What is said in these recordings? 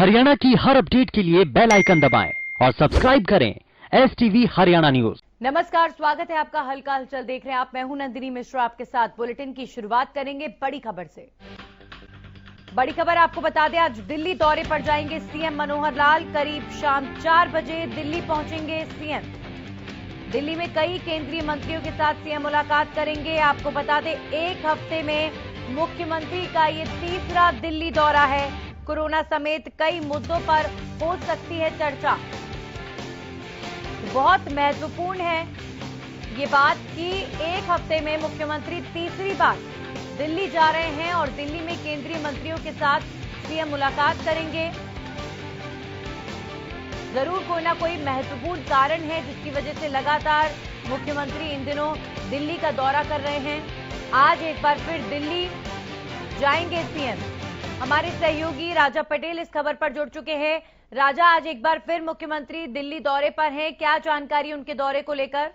हरियाणा की हर अपडेट के लिए बेल आइकन दबाएं और सब्सक्राइब करें STV हरियाणा न्यूज। नमस्कार, स्वागत है आपका हल्का हलचल देख रहे हैं आप। मैं हूं नंदिनी मिश्रा आपके साथ। बुलेटिन की शुरुआत करेंगे बड़ी खबर से। बड़ी खबर आपको बता दें, आज दिल्ली दौरे पर जाएंगे सीएम मनोहर लाल। करीब शाम 4 बजे दिल्ली पहुंचेंगे सीएम। दिल्ली में कई केंद्रीय मंत्रियों के साथ सीएम मुलाकात करेंगे। आपको बता दें, एक हफ्ते में मुख्यमंत्री का ये तीसरा दिल्ली दौरा है। कोरोना समेत कई मुद्दों पर हो सकती है चर्चा। बहुत महत्वपूर्ण है ये बात कि एक हफ्ते में मुख्यमंत्री तीसरी बार दिल्ली जा रहे हैं और दिल्ली में केंद्रीय मंत्रियों के साथ सीएम मुलाकात करेंगे। जरूर कोई ना कोई महत्वपूर्ण कारण है जिसकी वजह से लगातार मुख्यमंत्री इन दिनों दिल्ली का दौरा कर रहे हैं। आज एक बार फिर दिल्ली जाएंगे सीएम। हमारे सहयोगी राजा पटेल इस खबर पर जुड़ चुके हैं। राजा, आज एक बार फिर मुख्यमंत्री दिल्ली दौरे पर हैं, क्या जानकारी उनके दौरे को लेकर?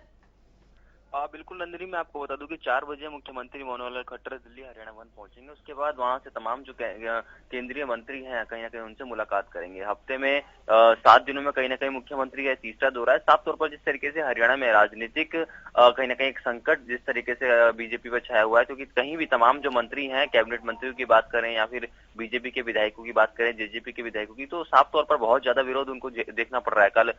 बिल्कुल नंदिनी, मैं आपको बता दूं कि 4 बजे मुख्यमंत्री मनोहर लाल खट्टर दिल्ली हरियाणा वन पहुंचेंगे। उसके बाद वहां से तमाम जो केंद्रीय मंत्री हैं कहीं ना कहीं उनसे मुलाकात करेंगे। हफ्ते में 7 दिनों में कहीं ना कहीं मुख्यमंत्री का तीसरा दौरा है। साफ तौर पर जिस तरीके से हरियाणा में राजनीतिक कहीं ना कहीं एक संकट जिस तरीके से बीजेपी पर छाया हुआ है, क्योंकि कहीं भी तमाम जो मंत्री हैं, कैबिनेट मंत्रियों की बात करें या फिर बीजेपी के विधायकों की बात करें, जेजेपी के विधायकों की, तो साफ तौर पर बहुत ज्यादा विरोध उनको देखना पड़ रहा है। कल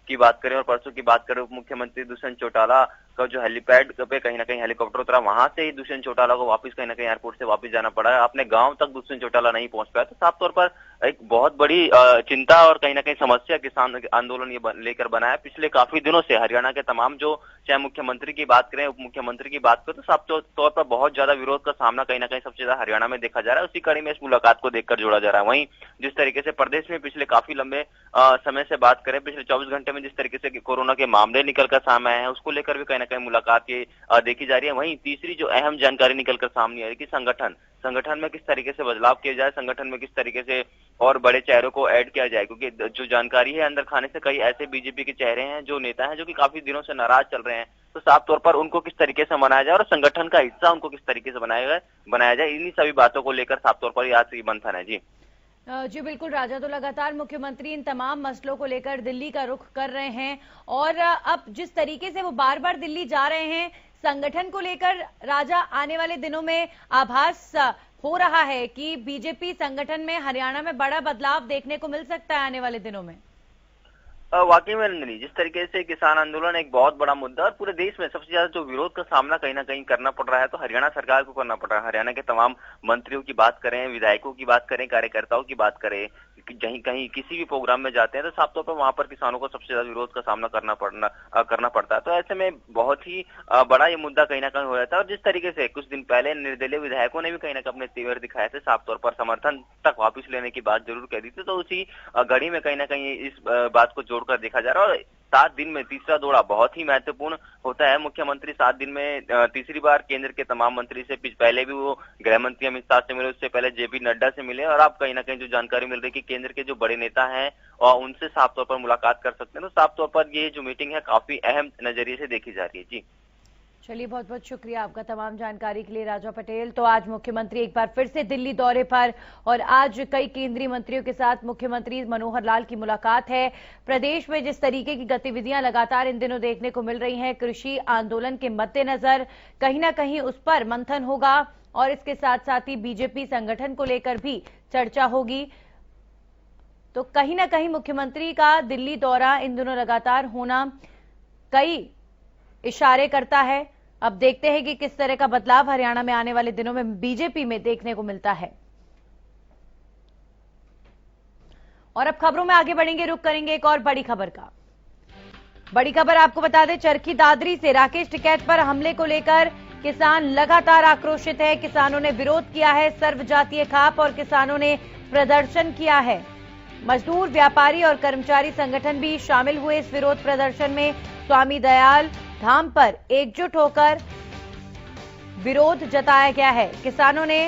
की बात करें और परसों की बात करें, उप मुख्यमंत्री दुष्यंत चौटाला का जो हेलीपैड पे कहीं ना कहीं हेलीकॉप्टर उतरा, वहां से ही दुष्यंत चौटाला को वापस कहीं ना कहीं एयरपोर्ट से वापस जाना पड़ा है। अपने गांव तक दुष्यंत चौटाला नहीं पहुंच पाया। तो साफ तौर पर एक बहुत बड़ी चिंता और कहीं ना कहीं समस्या किसान आंदोलन ये लेकर बना है पिछले काफी दिनों से। हरियाणा के तमाम जो चाहे मुख्यमंत्री की बात करें, उप मुख्यमंत्री की बात करें, तो साफ तौर पर बहुत ज्यादा विरोध का सामना कहीं ना कहीं सबसे ज्यादा हरियाणा में देखा जा रहा है। उसी कड़ी में इस मुलाकात को देखकर जोड़ा जा रहा है। वहीं जिस तरीके से प्रदेश में पिछले काफी लंबे समय से बात करें, पिछले 24 घंटे में जिस तरीके से कोरोना के मामले निकलकर सामने आए हैं, उसको लेकर भी कहीं ना कहीं मुलाकात ये देखी जा रही है। वहीं तीसरी जो अहम जानकारी निकलकर सामने आई कि संगठन में किस तरीके से बदलाव किया जाए, संगठन में किस तरीके से और बड़े चेहरों को ऐड किया जाए, क्योंकि जो जानकारी है अंदर खाने से कई ऐसे बीजेपी के चेहरे हैं, जो नेता हैं, जो कि काफी दिनों से नाराज चल रहे हैं। तो साफ तौर पर उनको किस तरीके से मनाया जाए और संगठन का हिस्सा उनको किस तरीके से बनाया जाए, इन्हीं सभी बातों को लेकर साफ तौर पर आज मंथन है। जी बिल्कुल राजा, तो लगातार मुख्यमंत्री इन तमाम मसलों को लेकर दिल्ली का रुख कर रहे हैं और अब जिस तरीके से वो बार बार दिल्ली जा रहे हैं, संगठन को लेकर राजा आने वाले दिनों में आभास हो रहा है कि बीजेपी संगठन में हरियाणा में बड़ा बदलाव देखने को मिल सकता है आने वाले दिनों में। वाकई में नंदिनी, जिस तरीके से किसान आंदोलन एक बहुत बड़ा मुद्दा और पूरे देश में सबसे ज्यादा जो विरोध का सामना कहीं ना कहीं करना पड़ रहा है, तो हरियाणा सरकार को करना पड़ रहा है। हरियाणा के तमाम मंत्रियों की बात करें, विधायकों की बात करें, कार्यकर्ताओं की बात करें, कहीं किसी भी प्रोग्राम में जाते हैं तो साफ तौर पर वहां पर किसानों को सबसे ज्यादा विरोध का सामना करना पड़ता है। तो ऐसे में बहुत ही बड़ा ये मुद्दा कहीं ना कहीं हो जाता है। और जिस तरीके से कुछ दिन पहले निर्दलीय विधायकों ने भी कहीं ना कहीं अपने तेवर दिखाए थे, साफ तौर पर समर्थन तक वापस लेने की बात जरूर कह दी थी, तो उसी घड़ी में कहीं ना कहीं इस बात को जोड़कर देखा जा रहा है। और 7 दिन में तीसरा दौरा बहुत ही महत्वपूर्ण होता है। मुख्यमंत्री 7 दिन में तीसरी बार केंद्र के तमाम मंत्री से, पहले भी वो गृह मंत्री अमित शाह से मिले, उससे पहले जेपी नड्डा से मिले, और अब कहीं ना कहीं जो जानकारी मिल रही है कि केंद्र के जो बड़े नेता हैं और उनसे साफ तौर पर मुलाकात कर सकते हैं। तो साफ तौर पर ये जो मीटिंग है काफी अहम नजरिए से देखी जा रही है। जी चलिए, बहुत बहुत शुक्रिया आपका तमाम जानकारी के लिए राजा पटेल। तो आज मुख्यमंत्री एक बार फिर से दिल्ली दौरे पर और आज कई केंद्रीय मंत्रियों के साथ मुख्यमंत्री मनोहर लाल की मुलाकात है। प्रदेश में जिस तरीके की गतिविधियां लगातार इन दिनों देखने को मिल रही हैं, कृषि आंदोलन के मद्देनजर कहीं ना कहीं उस पर मंथन होगा और इसके साथ साथ ही बीजेपी संगठन को लेकर भी चर्चा होगी। तो कहीं ना कहीं मुख्यमंत्री का दिल्ली दौरा इन दिनों लगातार होना कई इशारे करता है। अब देखते हैं कि किस तरह का बदलाव हरियाणा में आने वाले दिनों में बीजेपी में देखने को मिलता है। और अब खबरों में आगे बढ़ेंगे, रुख करेंगे एक और बड़ी खबर का। बड़ी खबर आपको बता दें, चरखी दादरी से राकेश टिकैत पर हमले को लेकर किसान लगातार आक्रोशित है। किसानों ने विरोध किया है, सर्वजातीय खाप और किसानों ने प्रदर्शन किया है। मजदूर, व्यापारी और कर्मचारी संगठन भी शामिल हुए इस विरोध प्रदर्शन में। स्वामी दयाल धाम पर एकजुट होकर विरोध जताया गया है। किसानों ने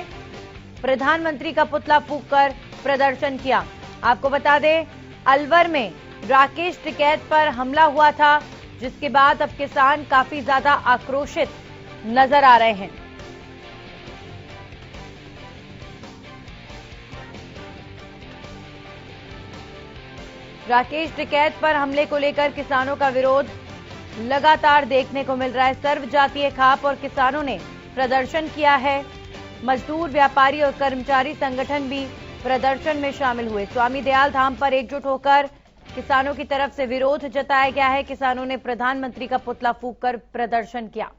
प्रधानमंत्री का पुतला फूंककर प्रदर्शन किया। आपको बता दें, अलवर में राकेश टिकैत पर हमला हुआ था, जिसके बाद अब किसान काफी ज्यादा आक्रोशित नजर आ रहे हैं। राकेश टिकैत पर हमले को लेकर किसानों का विरोध लगातार देखने को मिल रहा है। सर्व जातीय खाप और किसानों ने प्रदर्शन किया है। मजदूर, व्यापारी और कर्मचारी संगठन भी प्रदर्शन में शामिल हुए। स्वामी दयाल धाम पर एकजुट होकर किसानों की तरफ से विरोध जताया गया है। किसानों ने प्रधानमंत्री का पुतला फूंककर प्रदर्शन किया।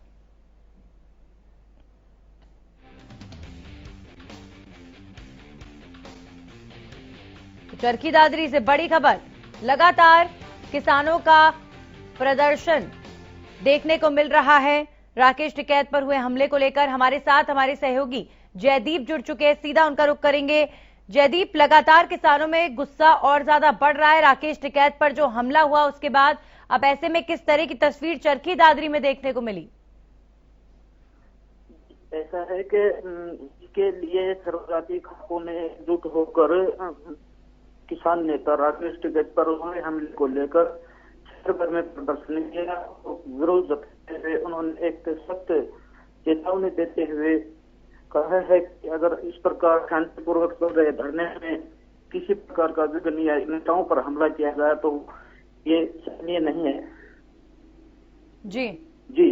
चरखी दादरी से बड़ी खबर, लगातार किसानों का प्रदर्शन देखने को मिल रहा है। राकेश टिकैत पर हुए हमले को लेकर हमारे साथ हमारे सहयोगी जयदीप जुड़ चुके हैं, सीधा उनका रुख करेंगे। जयदीप, लगातार किसानों में गुस्सा और ज्यादा बढ़ रहा है राकेश टिकैत पर जो हमला हुआ उसके बाद। अब ऐसे में किस तरह की तस्वीर चरखी दादरी में देखने को मिली? ऐसा है कि इसके लिए सर्वजातीय खापों ने एकजुट होकर किसान नेता राकेश टिकैत पर हुए हमले को लेकर शहर भर में प्रदर्शन किया। विरोध जताते हुए उन्होंने एक सख्त चेतावनी देते हुए कहा है कि अगर इस प्रकार शांतिपूर्वक चल रहे धरने में किसी प्रकार का विघ्न या नेताओं पर हमला किया जाए तो ये सराहनीय नहीं है। जी जी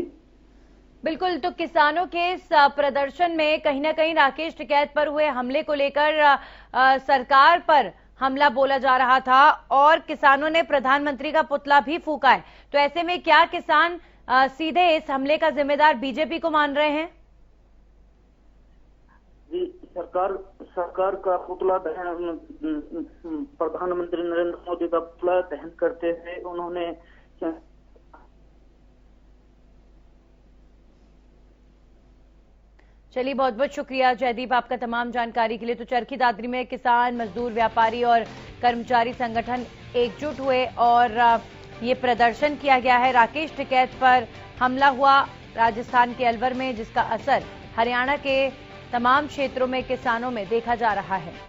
बिल्कुल। तो किसानों के इस प्रदर्शन में कहीं ना कहीं राकेश टिकैत पर हुए हमले को लेकर सरकार पर हमला बोला जा रहा था और किसानों ने प्रधानमंत्री का पुतला भी फूंका है। तो ऐसे में क्या किसान सीधे इस हमले का जिम्मेदार बीजेपी को मान रहे हैं? जी, सरकार का पुतला दहन, प्रधानमंत्री नरेंद्र मोदी का पुतला दहन करते हुए उन्होंने चलिए, बहुत बहुत शुक्रिया जयदीप आपका तमाम जानकारी के लिए। तो चरखी दादरी में किसान, मजदूर, व्यापारी और कर्मचारी संगठन एकजुट हुए और ये प्रदर्शन किया गया है। राकेश टिकैत पर हमला हुआ राजस्थान के अलवर में, जिसका असर हरियाणा के तमाम क्षेत्रों में किसानों में देखा जा रहा है।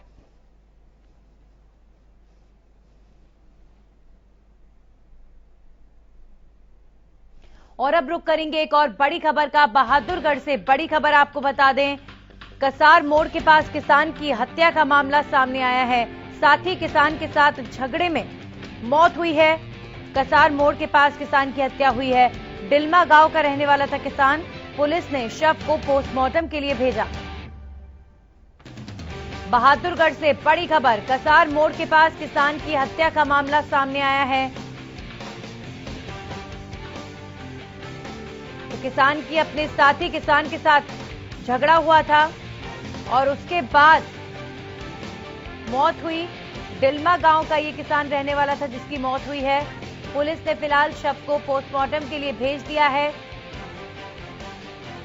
और अब रुक करेंगे एक और बड़ी खबर का। बहादुरगढ़ से बड़ी खबर आपको बता दें, कसार मोड़ के पास किसान की हत्या का मामला सामने आया है। साथी किसान के साथ झगड़े में मौत हुई है। कसार मोड़ के पास किसान की हत्या हुई है। डिलमा गांव का रहने वाला था किसान। पुलिस ने शव को पोस्टमार्टम के लिए भेजा। बहादुरगढ़ से बड़ी खबर, कसार मोड़ के पास किसान की हत्या का मामला सामने आया है। तो किसान की अपने साथी किसान के साथ झगड़ा हुआ था और उसके बाद मौत हुई। डिलमा गांव का ये किसान रहने वाला था जिसकी मौत हुई है। पुलिस ने फिलहाल शव को पोस्टमार्टम के लिए भेज दिया है।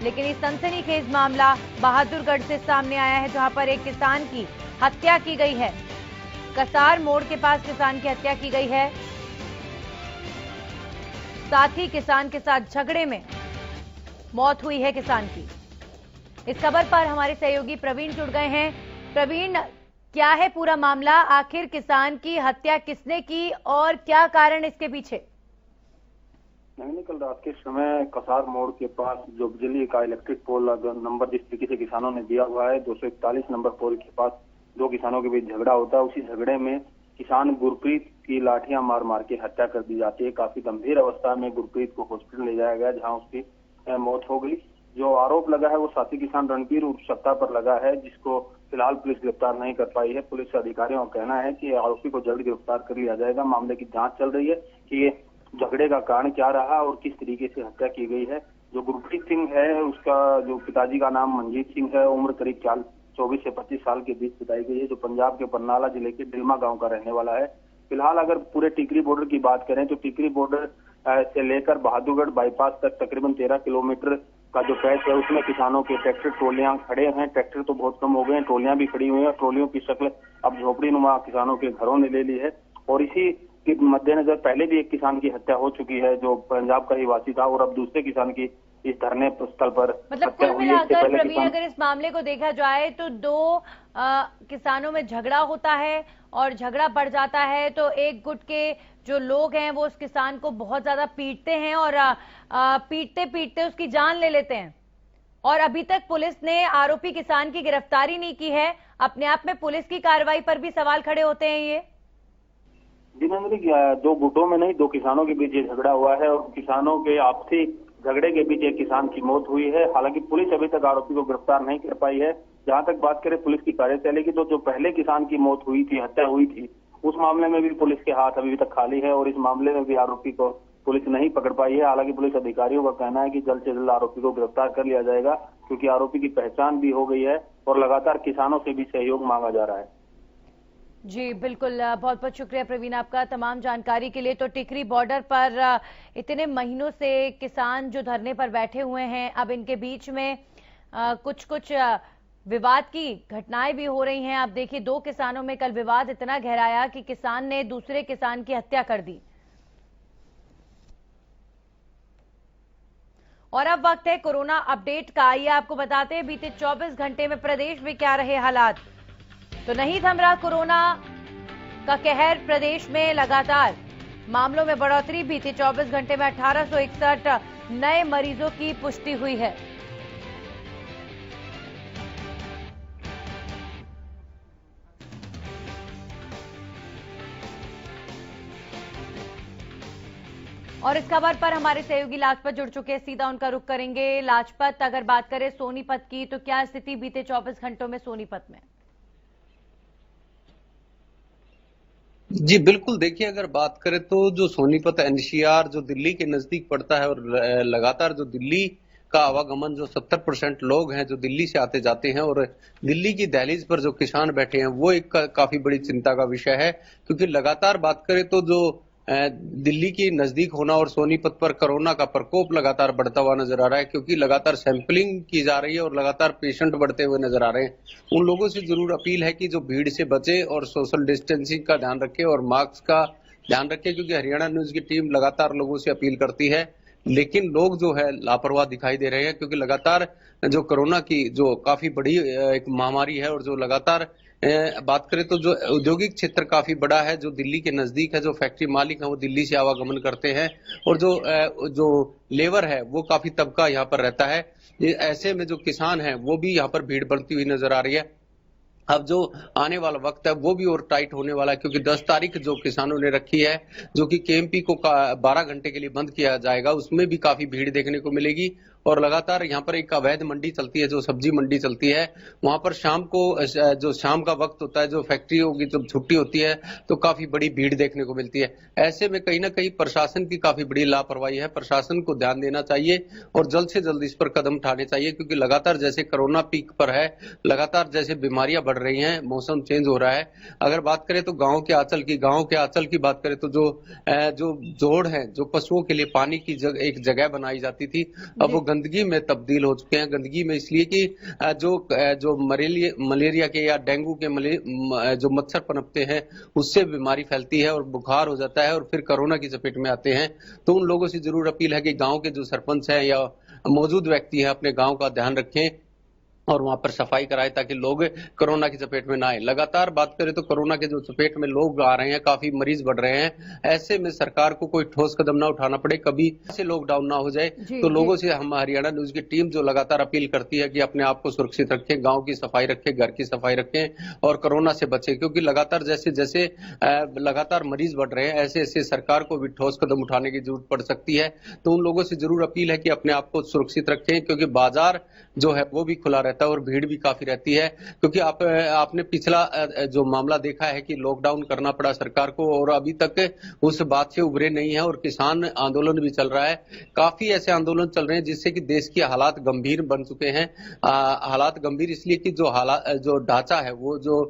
लेकिन ये सनसनीखेज मामला बहादुरगढ़ से सामने आया है, जहां पर एक किसान की हत्या की गई है। कसार मोड़ के पास किसान की हत्या की गई है। साथी किसान के साथ झगड़े में मौत हुई है किसान की। इस खबर पर हमारे सहयोगी प्रवीण जुड़ गए हैं। प्रवीण, क्या है पूरा मामला? आखिर किसान की हत्या किसने की और क्या कारण इसके पीछे? कल रात के समय कसार मोड़ के पास जो बिजली का इलेक्ट्रिक पोल नंबर जिस तरीके से किसानों ने दिया हुआ है, 241 नंबर पोल के पास दो किसानों के बीच झगड़ा होता है। उसी झगड़े में किसान गुरप्रीत की लाठियां मार मार के हत्या कर दी जाती है। काफी गंभीर अवस्था में गुरप्रीत को हॉस्पिटल ले जाया गया, जहां उसकी मौत हो गई। जो आरोप लगा है वो साथी किसान रणबीर उर्फ सत्ता पर लगा है, जिसको फिलहाल पुलिस गिरफ्तार नहीं कर पाई है। पुलिस अधिकारियों का कहना है कि आरोपी को जल्द गिरफ्तार कर लिया जाएगा। मामले की जांच चल रही है कि ये झगड़े का कारण क्या रहा और किस तरीके से हत्या की गई है। जो गुरप्रीत सिंह है, उसका जो पिताजी का नाम मनजीत सिंह है, उम्र करीब 24 से 25 साल के बीच बताई गई है, जो पंजाब के बरनाला जिले के डिलमा गांव का रहने वाला है। फिलहाल अगर पूरे टिकरी बॉर्डर की बात करें तो टिकरी बॉर्डर से लेकर बहादुरगढ़ बाईपास तक तकरीबन 13 किलोमीटर का जो पैच है, उसमें किसानों के ट्रैक्टर ट्रॉलियां खड़े हैं। ट्रैक्टर तो बहुत कम हो गए हैं, ट्रॉलियां भी खड़ी हुई हैं। ट्रॉलियों की शक्ल अब झोपड़ी नुमा किसानों के घरों ने ले ली है। और इसी के मद्देनजर पहले भी एक किसान की हत्या हो चुकी है, जो पंजाब का ही वासी था, और अब दूसरे किसान की इस धरने स्थल पर मतलब कुल मिलाकर प्रवीण, अगर इस मामले को देखा जाए तो दो किसानों में झगड़ा होता है और झगड़ा बढ़ जाता है तो एक गुट के जो लोग हैं वो उस किसान को बहुत ज्यादा पीटते हैं और पीटते पीटते उसकी जान ले लेते हैं। और अभी तक पुलिस ने आरोपी किसान की गिरफ्तारी नहीं की है। अपने आप में पुलिस की कार्रवाई पर भी सवाल खड़े होते हैं ये। जिन्होंने दो गुटों में नहीं, दो किसानों के बीच ये झगड़ा हुआ है और किसानों के आपसी झगड़े के बीच एक किसान की मौत हुई है। हालांकि पुलिस अभी तक आरोपी को गिरफ्तार नहीं कर पाई है। जहां तक बात करें पुलिस की कार्यशैली की, तो जो पहले किसान की मौत हुई थी, हत्या हुई थी, उस मामले में भी पुलिस के हाथ अभी तक खाली है और इस मामले में भी आरोपी को पुलिस नहीं पकड़ पाई है। हालांकि पुलिस अधिकारियों का कहना है कि जल्द से जल्द आरोपी को गिरफ्तार कर लिया जाएगा, क्योंकि आरोपी की पहचान भी हो गई है और लगातार किसानों से भी सहयोग मांगा जा रहा है। जी बिल्कुल, बहुत बहुत शुक्रिया प्रवीण आपका तमाम जानकारी के लिए। तो टिकरी बॉर्डर पर इतने महीनों से किसान जो धरने पर बैठे हुए हैं, अब इनके बीच में कुछ विवाद की घटनाएं भी हो रही हैं। आप देखिए, दो किसानों में कल विवाद इतना गहराया कि किसान ने दूसरे किसान की हत्या कर दी। और अब वक्त है कोरोना अपडेट का। आइए आपको बताते हैं बीते 24 घंटे में प्रदेश में क्या रहे हालात। तो नहीं थम रहा कोरोना का कहर, प्रदेश में लगातार मामलों में बढ़ोतरी। बीते 24 घंटे में 1861 नए मरीजों की पुष्टि हुई है। और इस खबर पर हमारे सहयोगी लाजपत जुड़ चुके हैं, सीधा उनका रुख करेंगे। लाजपत, अगर बात करें सोनीपत की, तो क्या स्थिति बीते 24 घंटों में सोनीपत में? जी बिल्कुल, देखिए अगर बात करें तो जो सोनीपत एनसीआर जो दिल्ली के नजदीक पड़ता है और लगातार जो दिल्ली का आवागमन, जो 70% लोग हैं जो दिल्ली से आते जाते हैं, और दिल्ली की दहलीज पर जो किसान बैठे हैं वो एक काफी बड़ी चिंता का विषय है। क्योंकि लगातार बात करें तो जो दिल्ली की नजदीक होना और सोनीपत पर कोरोना का प्रकोप लगातार बढ़ता हुआ नजर आ रहा है, क्योंकि लगातार सैंपलिंग की जा रही है और लगातार पेशेंट बढ़ते हुए नजर आ रहे हैं। उन लोगों से जरूर अपील है कि जो भीड़ से बचे और सोशल डिस्टेंसिंग का ध्यान रखे और मास्क का ध्यान रखे, क्योंकि हरियाणा न्यूज की टीम लगातार लोगों से अपील करती है, लेकिन लोग जो है लापरवाह दिखाई दे रहे हैं। क्योंकि लगातार जो कोरोना की जो काफी बड़ी एक महामारी है और जो लगातार बात करें तो जो औद्योगिक क्षेत्र काफी बड़ा है, जो दिल्ली के नजदीक है, जो फैक्ट्री मालिक है वो दिल्ली से आवागमन करते हैं और जो लेबर है वो काफी तबका यहाँ पर रहता है। ऐसे में जो किसान है वो भी यहाँ पर भीड़ बढ़ती हुई नजर आ रही है। अब जो आने वाला वक्त है वो भी और टाइट होने वाला है, क्योंकि 10 तारीख जो किसानों ने रखी है, जो कि केएमपी को 12 घंटे के लिए बंद किया जाएगा, उसमें भी काफी भीड़ देखने को मिलेगी। और लगातार यहाँ पर एक अवैध मंडी चलती है, जो सब्जी मंडी चलती है, वहां पर शाम को जो शाम का वक्त होता है, जो फैक्ट्रियों की जब छुट्टी होती है तो काफी बड़ी भीड़ देखने को मिलती है। ऐसे में कहीं ना कहीं प्रशासन की काफी बड़ी लापरवाही है। प्रशासन को ध्यान देना चाहिए और जल्द से जल्द इस पर कदम उठाने चाहिए, क्योंकि लगातार जैसे कोरोना पीक पर है, लगातार जैसे बीमारियां बढ़ रही हैं, मौसम चेंज हो रहा है। अगर बात करें तो गांव के आंचल की बात करें तो जो जोड़ है, जो पशुओं के लिए पानी की एक जगह बनाई जाती थी, अब वो गंदगी में तब्दील हो चुके हैं। गंदगी में इसलिए कि जो मलेरिया के या डेंगू के जो मच्छर पनपते हैं उससे बीमारी फैलती है और बुखार हो जाता है और फिर कोरोना की चपेट में आते हैं। तो उन लोगों से जरूर अपील है कि गांव के जो सरपंच हैं या मौजूद व्यक्ति हैं अपने गांव का ध्यान रखें और वहां पर सफाई कराए, ताकि लोग कोरोना की चपेट में ना आए। लगातार बात करें तो कोरोना के जो चपेट में लोग आ रहे हैं, काफी मरीज बढ़ रहे हैं। ऐसे में सरकार को कोई ठोस कदम ना उठाना पड़े, कभी से लॉकडाउन ना हो जाए। तो लोगों से हम हरियाणा न्यूज की टीम जो लगातार अपील करती है कि अपने आप को सुरक्षित रखें, गाँव की सफाई रखें, घर की सफाई रखें और कोरोना से बचे, क्योंकि लगातार जैसे लगातार मरीज बढ़ रहे हैं, ऐसे ऐसे सरकार को भी ठोस कदम उठाने की जरूरत पड़ सकती है। तो उन लोगों से जरूर अपील है कि अपने आप को सुरक्षित रखें, क्योंकि बाजार जो है वो भी खुला रहता है और भीड़ भी काफी रहती है। क्योंकि आपने पिछला जो मामला देखा है कि लॉकडाउन करना पड़ा सरकार को और अभी तक उस बात से उभरे नहीं है और किसान आंदोलन भी चल रहा है। काफी ऐसे आंदोलन चल रहे हैं जिससे कि देश के हालात गंभीर बन चुके हैं। हालात गंभीर इसलिए कि जो ढांचा है, वो जो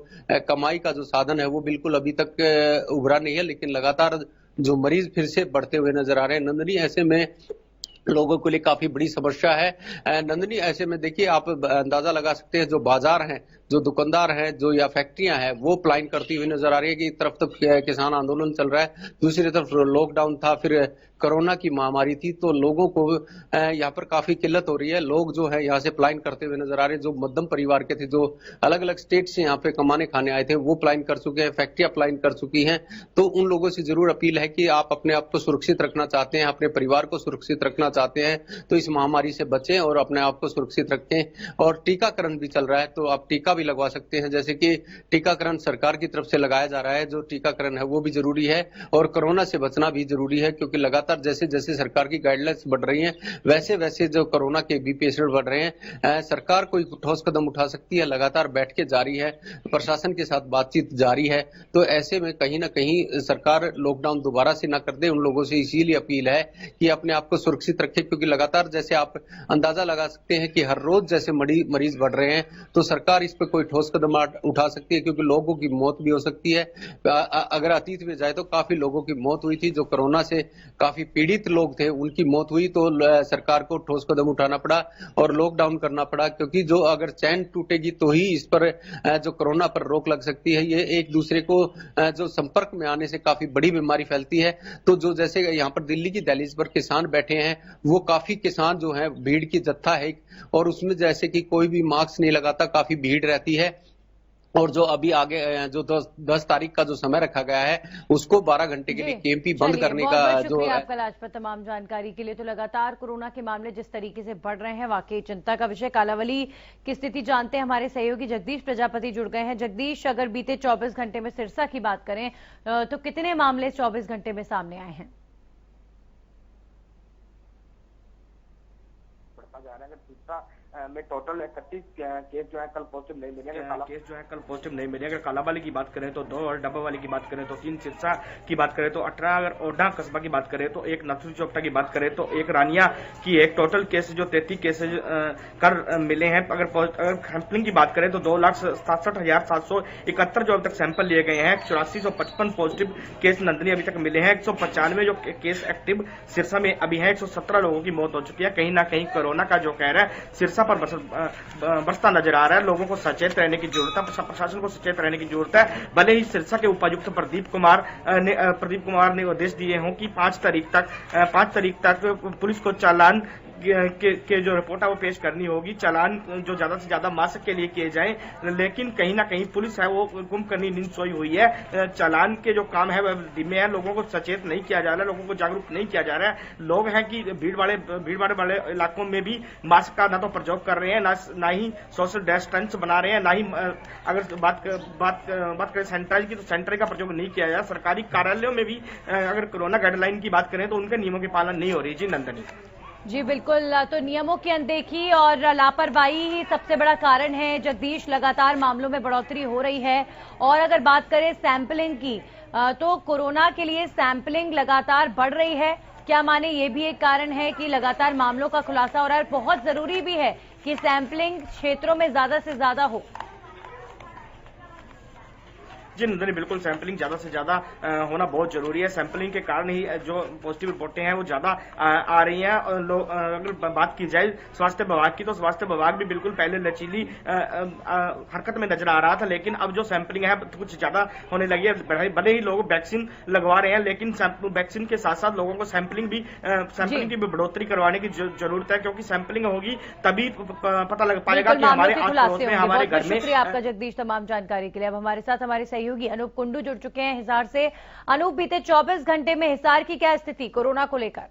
कमाई का जो साधन है वो बिल्कुल अभी तक उभरा नहीं है, लेकिन लगातार जो मरीज फिर से बढ़ते हुए नजर आ रहे हैं। नंदनी, ऐसे में लोगों के लिए काफी बड़ी समस्या है। नंदनी, ऐसे में देखिए आप अंदाजा लगा सकते हैं, जो बाजार हैं, जो दुकानदार हैं, जो या फैक्ट्रियां हैं, वो प्लान करती हुई नजर आ रही है कि एक तरफ तो किसान आंदोलन चल रहा है, दूसरी तरफ लॉकडाउन था, फिर कोरोना की महामारी थी, तो लोगों को यहाँ पर काफी किल्लत हो रही है। लोग जो है यहाँ से प्लान करते हुए नजर आ रहे हैं। जो मध्यम परिवार के थे, जो अलग अलग स्टेट से यहाँ पे कमाने खाने आए थे, वो प्लान कर चुके हैं, फैक्ट्रियां प्लान कर चुकी हैं। तो उन लोगों से जरूर अपील है कि आप अपने आप को सुरक्षित रखना चाहते हैं, अपने परिवार को सुरक्षित रखना चाहते हैं, तो इस महामारी से बचें और अपने आप को सुरक्षित रखें। और टीकाकरण भी चल रहा है, तो आप टीका भी लगवा सकते हैं। जैसे कि टीकाकरण सरकार की तरफ से लगाया जा रहा है, जो टीकाकरण है वो भी जरूरी है और कोरोना से बचना भी जरूरी है, क्योंकि लगातार जैसे जैसे सरकार की गाइडलाइंस बढ़ रही हैं वैसे वैसे जो कोरोना के भी पेशेंट बढ़ रहे हैं। सरकार कोई ठोस कदम उठा सकती है, लगातार बैठकें जारी है, प्रशासन के साथ बातचीत जारी है। तो ऐसे में कहीं ना कहीं सरकार लॉकडाउन दोबारा से ना कर दे। उन लोगों से इसीलिए अपील है कि अपने आप को सुरक्षित रखें, क्योंकि लगातार जैसे आप अंदाजा लगा सकते हैं कि हर रोज जैसे मरीज बढ़ रहे हैं, तो सरकार इस पर कोई ठोस कदम उठा सकती है, क्योंकि लोगों की मौत भी हो सकती है। अगर अतीत में जाए तो काफी लोगों की मौत हुई थी, जो कोरोना से काफी पीड़ित लोग थे उनकी मौत हुई, तो सरकार को ठोस कदम उठाना पड़ा और लॉकडाउन करना पड़ा, क्योंकि जो अगर चैन टूटेगी तो ही इस पर जो कोरोना पर रोक लग सकती है। ये एक दूसरे को जो संपर्क में आने से काफी बड़ी बीमारी फैलती है। तो जो जैसे यहाँ पर दिल्ली की दहलीज पर किसान बैठे हैं, वो काफी किसान जो है भीड़ की जत्था है, और उसमें जैसे कि कोई भी मास्क नहीं लगाता, काफी भीड़ रहती है। और जो अभी आगे जो 10 तारीख का जो समय रखा गया है उसको 12 घंटे के लिए केएमपी बंद करने का जो है। आपका लाजपत तमाम जानकारी के लिए। तो लगातार कोरोना के मामले जिस तरीके से बढ़ रहे हैं, वाकई चिंता का विषय। कालावली की स्थिति जानते हैं, हमारे सहयोगी जगदीश प्रजापति जुड़ गए हैं। जगदीश, अगर बीते 24 घंटे में सिरसा की बात करें तो कितने मामले 24 घंटे में सामने आए हैं? में टोटल 31 केस जो है कल पॉजिटिव नहीं मिले। अगर कालाबाली की बात करें तो 2, और डब्बा वाली की बात करें तो 3, सिरसा की बात करें तो 18, अगर ओडा कस्बा की बात करें तो 1, नथुर चौपटा की बात करें तो 1, रानिया की 1, टोटल केस जो 33 केसेज कर मिले हैं। अगर सैंपलिंग की बात करें तो 2,67,771 जो अब तक सैंपल लिए गए हैं। 8455 पॉजिटिव केस नंदनी अभी तक मिले हैं। 195 जो केस एक्टिव सिरसा में अभी है। 117 लोगों की मौत हो चुकी है। कहीं ना कहीं कोरोना का जो कहर है सिरसा पर बरसता नजर आ रहा है। लोगों को सचेत रहने की जरूरत है, प्रशासन को सचेत रहने की जरूरत है। भले ही सिरसा के उपायुक्त प्रदीप कुमार ने आदेश दिए हों कि 5 तारीख तक पुलिस को चालान के जो रिपोर्ट है वो पेश करनी होगी। चालान जो ज्यादा से ज्यादा मास्क के लिए किए जाएं, लेकिन कहीं ना कहीं पुलिस है वो गुम करनी नींद सोई हुई है। चालान के जो काम है वह धीमे है। लोगों को सचेत नहीं किया जा रहा है, लोगों को जागरूक नहीं किया जा रहा है। लोग हैं कि भीड़ वाले इलाकों में भी मास्क का ना तो प्रयोग कर रहे हैं, ना ही सोशल डिस्टेंस बना रहे हैं, ना ही अगर बात करें सैनिटाइज की तो सैनिटाइज का प्रयोग नहीं किया जा। सरकारी कार्यालयों में भी अगर कोरोना गाइडलाइन की बात करें तो उनके नियमों की पालना नहीं हो रही। जी नंदनी। जी बिल्कुल, तो नियमों की अनदेखी और लापरवाही ही सबसे बड़ा कारण है। जगदीश, लगातार मामलों में बढ़ोतरी हो रही है। और अगर बात करें सैंपलिंग की तो कोरोना के लिए सैंपलिंग लगातार बढ़ रही है। क्या माने ये भी एक कारण है कि लगातार मामलों का खुलासा हो रहा है। बहुत जरूरी भी है कि सैंपलिंग क्षेत्रों में ज्यादा से ज्यादा हो। जी नंदनी, बिल्कुल सैंपलिंग ज्यादा से ज्यादा होना बहुत जरूरी है। सैंपलिंग के कारण ही जो पॉजिटिव रिपोर्टें हैं वो ज्यादा आ रही हैं। अगर बात की जाए स्वास्थ्य विभाग की तो स्वास्थ्य विभाग भी बिल्कुल पहले लचीली हरकत में नजर आ रहा था, लेकिन अब जो सैंपलिंग है कुछ ज्यादा होने लगी है। भले ही लोग वैक्सीन लगवा रहे हैं, लेकिन वैक्सीन के साथ साथ लोगों को सैंपलिंग की भी बढ़ोतरी करवाने की जरूरत है, क्योंकि सैंपलिंग होगी तभी पता लग पाएगा कि हमारे आस-पड़ोस में, हमारे घर में। शुक्रिया आपका जगदीश तमाम जानकारी के लिए। अब हमारे साथ हमारे सहयोगी अनूप कुंडू जुड़ चुके हैं हिसार से। अनूप, बीते 24 घंटे में हिसार की क्या स्थिति कोरोना को लेकर?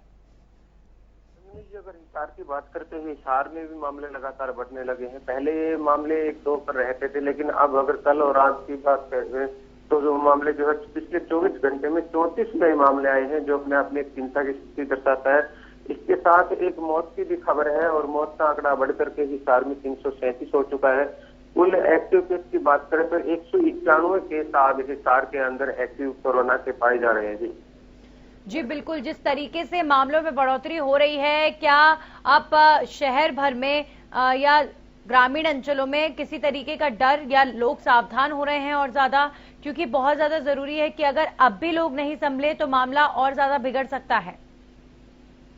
अगर हिसार की बात करते हैं, हिसार में भी मामले लगातार बढ़ने लगे हैं। पहले ये मामले 1-2 पर रहते थे, लेकिन अब अगर कल और आज की बात करें तो जो मामले जो है पिछले 24 घंटे में 34 नए मामले आए हैं, जो अपने आप में एक चिंता की स्थिति दर्शाता है। इसके साथ एक मौत की भी खबर है, और मौत का आंकड़ा बढ़कर के हिसार में 337 हो चुका है। कुल एक्टिव केस की बात करें तो 191 केस आज हिसार के अंदर एक्टिव कोरोना के पाए जा रहे हैं। जी बिल्कुल, जिस तरीके से मामलों में बढ़ोतरी हो रही है, क्या आप शहर भर में या ग्रामीण अंचलों में किसी तरीके का डर या लोग सावधान हो रहे हैं और ज्यादा? क्योंकि बहुत ज्यादा जरूरी है कि अगर अब भी लोग नहीं संभले तो मामला और ज्यादा बिगड़ सकता है।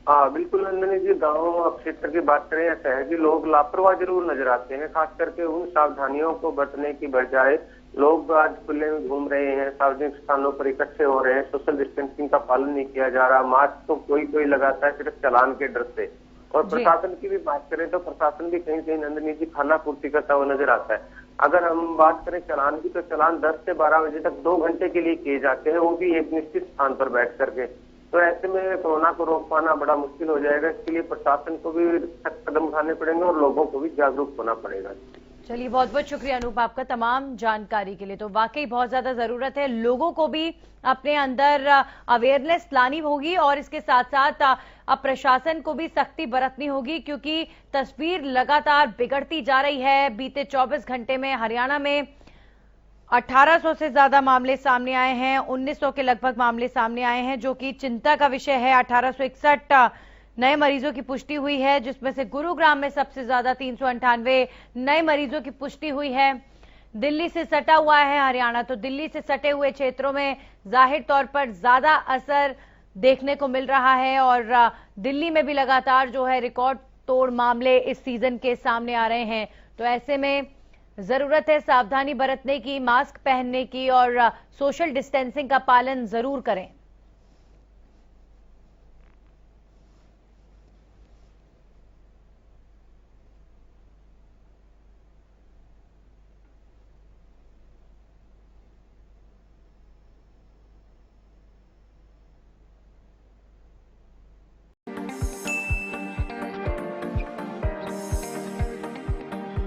हाँ बिल्कुल नंदनी जी, गाँव क्षेत्र की बात करें या शहर की, लोग लापरवाह जरूर नजर आते हैं। खास करके उन सावधानियों को बरतने की बजाय लोग आज खुले में घूम रहे हैं, सार्वजनिक स्थानों पर इकट्ठे हो रहे हैं, सोशल डिस्टेंसिंग का पालन नहीं किया जा रहा, मास्क तो कोई लगाता है सिर्फ चालान के डर से। और प्रशासन की भी बात करें तो प्रशासन भी कहीं कहीं नंदनी जी खाना पूर्ति करता हुआ नजर आता है। अगर हम बात करें चालान की तो चालान 10 से 12 बजे तक 2 घंटे के लिए किए जाते हैं, वो भी एक निश्चित स्थान पर बैठ करके। तो ऐसे में कोरोना को रोक पाना बड़ा मुश्किल हो जाएगा। इसके लिए प्रशासन को भी सख्त कदम उठाने पड़ेंगे और लोगों को भी जागरूक होना पड़ेगा। चलिए, बहुत बहुत शुक्रिया अनूप आपका तमाम जानकारी के लिए। तो वाकई बहुत ज्यादा जरूरत है लोगों को भी अपने अंदर अवेयरनेस लानी होगी और इसके साथ साथ अब प्रशासन को भी सख्ती बरतनी होगी, क्योंकि तस्वीर लगातार बिगड़ती जा रही है। बीते 24 घंटे में हरियाणा में 1800 से ज्यादा मामले सामने आए हैं, 1900 के लगभग मामले सामने आए हैं, जो कि चिंता का विषय है। 1861 नए मरीजों की पुष्टि हुई है, जिसमें से गुरुग्राम में सबसे ज्यादा 398 नए मरीजों की पुष्टि हुई है। दिल्ली से सटा हुआ है हरियाणा, तो दिल्ली से सटे हुए क्षेत्रों में जाहिर तौर पर ज्यादा असर देखने को मिल रहा है और दिल्ली में भी लगातार जो है रिकॉर्ड तोड़ मामले इस सीजन के सामने आ रहे हैं। तो ऐसे में जरूरत है सावधानी बरतने की, मास्क पहनने की और सोशल डिस्टेंसिंग का पालन जरूर करें।